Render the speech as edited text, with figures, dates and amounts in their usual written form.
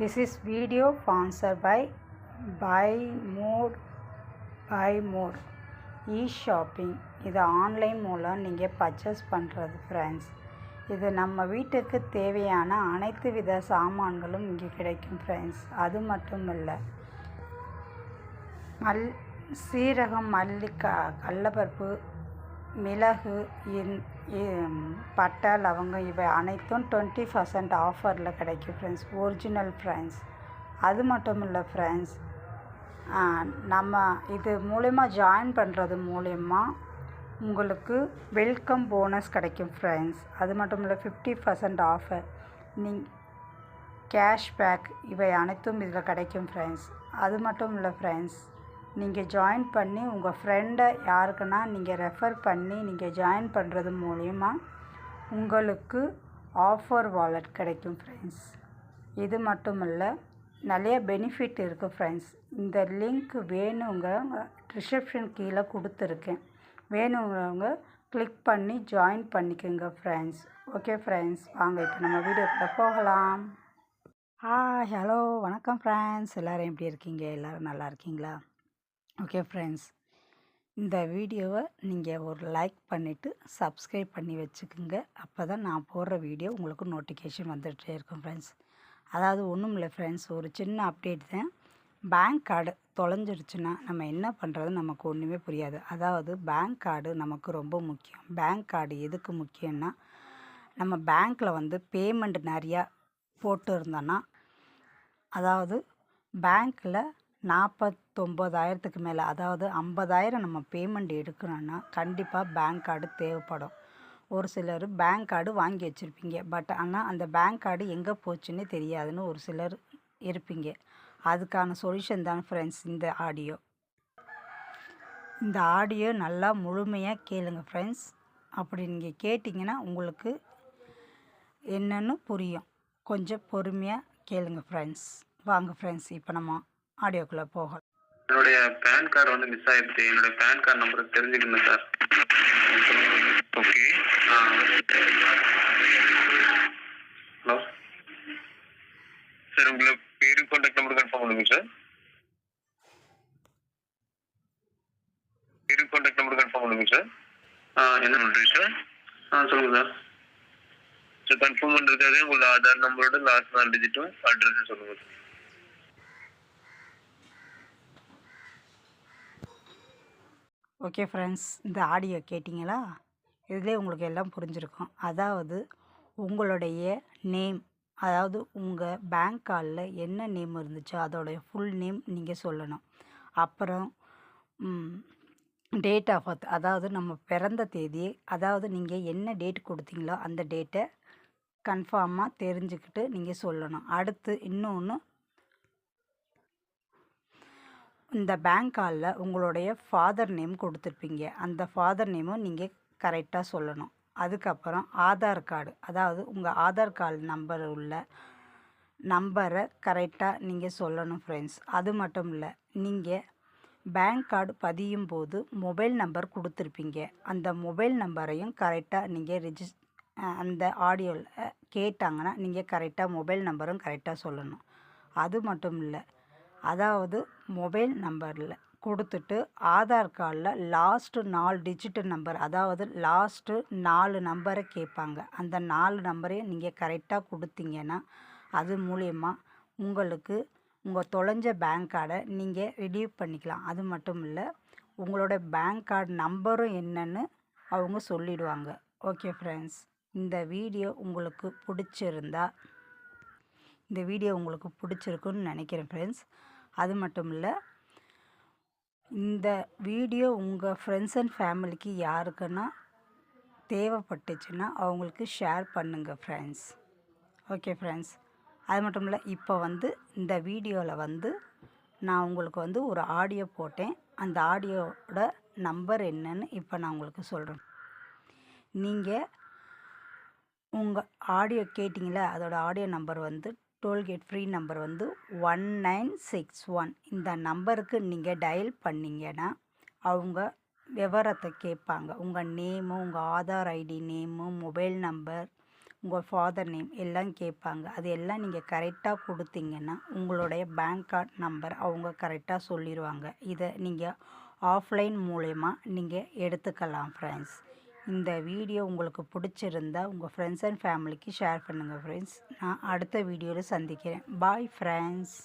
This is video sponsored by Buy More Buy More e-shopping. இது online மூலம் நீங்கள் purchase பண்ணுறது ஃப்ரெண்ட்ஸ். இது நம்ம வீட்டுக்கு தேவையான அனைத்து வித சாமான்களும் இங்கே கிடைக்கும் ஃப்ரெண்ட்ஸ். அது மட்டும் இல்லை, சீரகம், மல்லி, கடலப்பருப்பு, மிளகு, பட்டை, லவங்கம் இவை அனைத்தும் 20% ஆஃபரில் கிடைக்கும் ஃப்ரெண்ட்ஸ். Original friends. அது மட்டும் இல்லை ஃப்ரெண்ட்ஸ், நம்ம இது மூலயமா ஜாயின் பண்ணுறது மூலயமா உங்களுக்கு வெல்கம் போனஸ் கிடைக்கும் ஃப்ரெண்ட்ஸ். அது மட்டும் இல்லை 50% ஆஃபர், கேஷ்பேக் இவை அனைத்தும் இதில் கிடைக்கும் ஃப்ரெண்ட்ஸ். அது மட்டும் இல்லை ஃப்ரெண்ட்ஸ், நீங்கள் ஜாயின் பண்ணி உங்கள் ஃப்ரெண்டை யாருக்குன்னா நீங்கள் ரெஃபர் பண்ணி நீங்கள் ஜாயின் பண்ணுறது மூலயமா உங்களுக்கு ஆஃபர் வாலெட் கிடைக்கும் ஃப்ரெண்ட்ஸ். இது மட்டும் இல்லை, நிறைய பெனிஃபிட் இருக்குது ஃப்ரெண்ட்ஸ். இந்த லிங்க் வேணுங்க ரிசப்ஷன் கீழே கொடுத்துருக்கேன். வேணுங்கிறவங்க கிளிக் பண்ணி ஜாயின் பண்ணிக்கோங்க ஃப்ரெண்ட்ஸ். ஓகே ஃப்ரெண்ட்ஸ், வாங்க இப்போ நம்ம வீடியோக்குள்ளே போகலாம். ஹலோ, வணக்கம் ஃப்ரெண்ட்ஸ். எல்லோரும் எப்படி இருக்கீங்க? எல்லோரும் நல்லா இருக்கீங்களா? ஓகே ஃப்ரெண்ட்ஸ், இந்த வீடியோவை நீங்கள் ஒரு லைக் பண்ணிவிட்டு சப்ஸ்கிரைப் பண்ணி வச்சுக்கோங்க. அப்போ தான் நான் போடுற வீடியோ உங்களுக்கு நோட்டிஃபிகேஷன் வந்துகிட்டே இருக்கும் ஃப்ரெண்ட்ஸ். அதாவது ஒன்றும் இல்லை ஃப்ரெண்ட்ஸ், ஒரு சின்ன அப்டேட் தான். பேங்க் கார்டு தொலைஞ்சிருச்சுன்னா நம்ம என்ன பண்ணுறது நமக்கு ஒன்றுமே புரியாது. அதாவது பேங்க் கார்டு நமக்கு ரொம்ப முக்கியம். பேங்க் கார்டு எதுக்கு முக்கியம்னா, நம்ம பேங்க்கில் பேமெண்ட் நிறையா போட்டு இருந்தோன்னா, அதாவது பேங்க்கில் 49,000க்கு மேலே, அதாவது 50,000 நம்ம பேமெண்ட் எடுக்கணும்னா கண்டிப்பாக பேங்க் கார்டு தேவைப்படும். ஒரு சிலர் பேங்க் கார்டு வாங்கி வச்சுருப்பீங்க, பட் ஆனால் அந்த பேங்க் கார்டு எங்கே போச்சுன்னே தெரியாதுன்னு ஒரு சிலர் இருப்பீங்க. அதுக்கான சொல்யூஷன் தான் ஃப்ரெண்ட்ஸ் இந்த ஆடியோ. இந்த ஆடியோ நல்லா முழுமையாக கேளுங்க ஃப்ரெண்ட்ஸ். அப்படி நீங்கள் கேட்டிங்கன்னா உங்களுக்கு என்னென்னு புரியும். கொஞ்சம் பொறுமையாக கேளுங்க ஃப்ரெண்ட்ஸ். வாங்க ஃப்ரெண்ட்ஸ், இப்போ நம்ம ஆடியோக்குள்ளே போகலாம். என்னுடைய பேன் கார்டு மிஸ் ஆயிடுச்சு. என்னுடைய பேன் கார்டு நம்பர் தெரிஞ்சுக்கணும் சார். ஓகே. ஹலோ சார், உங்களை பேரு கான்டாக்ட் நம்பர் கன்ஃபார்ம் பண்ணுங்க சார். பேரு கான்டாக்ட் நம்பர் கன்ஃபார்ம் பண்ணுங்க சார். என்ன பண்ணுறீங்க சார்? சொல்லுங்கள் சார். சார் கன்ஃபார்ம் பண்ணுறதுக்காக உங்களோட ஆதார் நம்பரோட லாஸ்ட் 4 டிஜிட்டும் அட்ரஸும் சொல்லுங்கள் சார். ஓகே ஃப்ரெண்ட்ஸ், இந்த ஆடியோ கேட்டிங்களா? இதிலே உங்களுக்கு எல்லாம் புரிஞ்சிருக்கும். அதாவது உங்களுடைய நேம், அதாவது உங்கள் பேங்க் கார்டில் என்ன நேம் இருந்துச்சோ அதோடைய ஃபுல் நேம் நீங்கள் சொல்லணும். அப்புறம் டேட் ஆஃப் பர்த், அதாவது நம்ம பிறந்த தேதி, அதாவது நீங்கள் என்ன டேட் கொடுத்தீங்களோ அந்த டேட்டை கன்ஃபார்மாக தெரிஞ்சுக்கிட்டு நீங்கள் சொல்லணும். அடுத்து இன்னொன்று, இந்த பேங்க் கார்டில் உங்களுடைய ஃபாதர் நேம் கொடுத்துருப்பீங்க, அந்த ஃபாதர் நேமும் நீங்கள் கரெக்டாக சொல்லணும். அதுக்கப்புறம் ஆதார் கார்டு, அதாவது உங்கள் ஆதார் கார்டு நம்பர் உள்ள நம்பரை கரெக்டாக நீங்கள் சொல்லணும் ஃப்ரெண்ட்ஸ். அது மட்டும் இல்லை, நீங்கள் பேங்க் கார்டு பதியும் போது மொபைல் நம்பர் கொடுத்துருப்பீங்க, அந்த மொபைல் நம்பரையும் கரெக்டாக நீங்கள் அந்த ஆடியோவில் கேட்டாங்கன்னா நீங்கள் கரெக்டாக மொபைல் நம்பரும் கரெக்டாக சொல்லணும். அது மட்டும் இல்லை, அதாவது மொபைல் நம்பரில் கொடுத்துட்டு ஆதார் கார்டில் லாஸ்ட்டு 4 டிஜிட் நம்பர், அதாவது லாஸ்ட்டு 4 நம்பரை கேட்பாங்க, அந்த 4 நம்பரையும் நீங்கள் கரெக்டாக கொடுத்தீங்கன்னா அது மூலயமா உங்களுக்கு உங்கள் தொலைஞ்ச பேங்க் கார்டை நீங்கள் ரிலீவ் பண்ணிக்கலாம். அது மட்டும் இல்லை, உங்களோட பேங்க் கார்டு நம்பரும் என்னன்னு அவங்க சொல்லிடுவாங்க. ஓகே ஃப்ரெண்ட்ஸ், இந்த வீடியோ உங்களுக்கு பிடிச்சிருக்குன்னு நினைக்கிறேன் ஃப்ரெண்ட்ஸ். அது மட்டும் இல்லை, இந்த வீடியோ உங்கள் ஃப்ரெண்ட்ஸ் அண்ட் ஃபேமிலிக்கு யாருக்குன்னா தேவைப்பட்டுச்சுன்னா அவங்களுக்கு ஷேர் பண்ணுங்கள் ஃப்ரெண்ட்ஸ். ஓகே ஃப்ரெண்ட்ஸ், அது மட்டும் இல்லை, இப்போ இந்த வீடியோவில் நான் உங்களுக்கு ஒரு ஆடியோ போட்டேன். அந்த ஆடியோட நம்பர் என்னன்னு இப்போ நான் உங்களுக்கு சொல்கிறேன். நீங்கள் உங்கள் ஆடியோ கேட்டிங்களா, அதோட ஆடியோ நம்பர் டோல்கேட் ஃப்ரீ நம்பர் 1961. இந்த நம்பருக்கு நீங்கள் டயல் பண்ணிங்கன்னா அவங்க விவரத்தை கேட்பாங்க. உங்கள் நேமு, உங்கள் Aadhaar ID name, mobile number, உங்கள் ஃபாதர் நேம் எல்லாம் கேட்பாங்க. அது எல்லாம் நீங்கள் கரெக்டாக கொடுத்தீங்கன்னா உங்களுடைய பேங்க் கார்டு நம்பர் அவங்க கரெக்டாக சொல்லிடுவாங்க. இதை நீங்கள் ஆஃப்லைன் மூலயமா நீங்கள் எடுத்துக்கலாம் ஃப்ரெண்ட்ஸ். இந்த வீடியோ உங்களுக்கு பிடிச்சிருந்தா உங்கள் ஃப்ரெண்ட்ஸ் அண்ட் ஃபேமிலிக்கு ஷேர் பண்ணுங்கள் ஃப்ரெண்ட்ஸ். நான் அடுத்த வீடியோவில் சந்திக்கிறேன். Bye friends.